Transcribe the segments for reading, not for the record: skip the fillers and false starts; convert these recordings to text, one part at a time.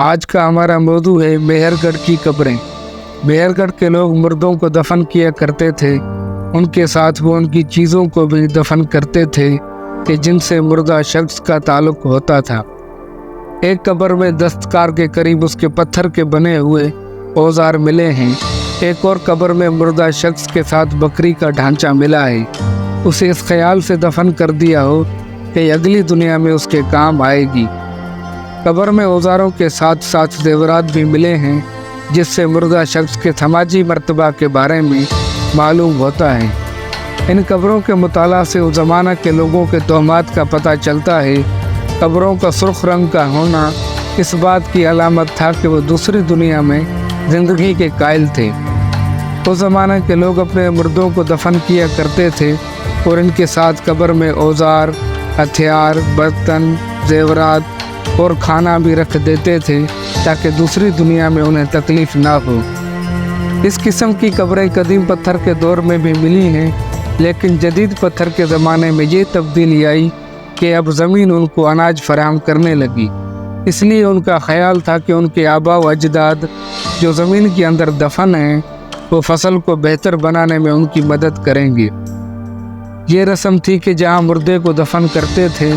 آج کا ہمارا موضوع ہے مہر گڑھ کی قبریں۔ مہر گڑھ کے لوگ مردوں کو دفن کیا کرتے تھے، ان کے ساتھ وہ ان کی چیزوں کو بھی دفن کرتے تھے کہ جن سے مردہ شخص کا تعلق ہوتا تھا۔ ایک قبر میں دستکار کے قریب اس کے پتھر کے بنے ہوئے اوزار ملے ہیں۔ ایک اور قبر میں مردہ شخص کے ساتھ بکری کا ڈھانچہ ملا ہے۔ اسے اس خیال سے دفن کر دیا ہو کہ اگلی دنیا میں اس کے کام آئے گی۔ قبر میں اوزاروں کے ساتھ ساتھ زیورات بھی ملے ہیں جس سے مردہ شخص کے سماجی مرتبہ کے بارے میں معلوم ہوتا ہے۔ ان قبروں کے مطالعہ سے اس زمانہ کے لوگوں کے توہمات کا پتہ چلتا ہے۔ قبروں کا سرخ رنگ کا ہونا اس بات کی علامت تھا کہ وہ دوسری دنیا میں زندگی کے قائل تھے۔ اس زمانہ کے لوگ اپنے مردوں کو دفن کیا کرتے تھے اور ان کے ساتھ قبر میں اوزار، ہتھیار، برتن، زیورات اور کھانا بھی رکھ دیتے تھے تاکہ دوسری دنیا میں انہیں تکلیف نہ ہو۔ اس قسم کی قبریں قدیم پتھر کے دور میں بھی ملی ہیں، لیکن جدید پتھر کے زمانے میں یہ تبدیلی آئی کہ اب زمین ان کو اناج فراہم کرنے لگی۔ اس لیے ان کا خیال تھا کہ ان کے آباء و اجداد جو زمین کے اندر دفن ہیں وہ فصل کو بہتر بنانے میں ان کی مدد کریں گے۔ یہ رسم تھی کہ جہاں مردے کو دفن کرتے تھے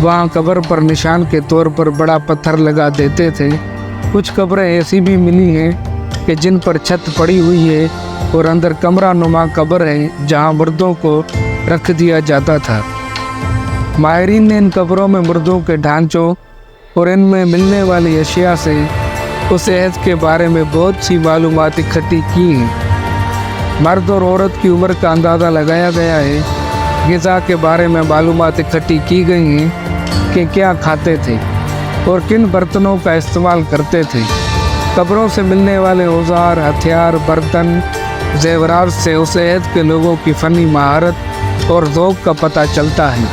وہاں قبر پر نشان کے طور پر بڑا پتھر لگا دیتے تھے۔ کچھ قبریں ایسی بھی ملی ہیں کہ جن پر چھت پڑی ہوئی ہے اور اندر کمرہ نما قبر ہے جہاں مردوں کو رکھ دیا جاتا تھا۔ ماہرین نے ان قبروں میں مردوں کے ڈھانچوں اور ان میں ملنے والی اشیاء سے اس عہد کے بارے میں بہت سی معلومات اکٹھی کی ہیں۔ مرد اور عورت کی عمر کا اندازہ لگایا گیا ہے۔ غذا کے بارے میں معلومات اکٹھی کی گئی ہیں کہ کیا کھاتے تھے اور کن برتنوں کا استعمال کرتے تھے۔ قبروں سے ملنے والے اوزار، ہتھیار، برتن، زیورات سے اس عہد کے لوگوں کی فنی مہارت اور ذوق کا پتہ چلتا ہے۔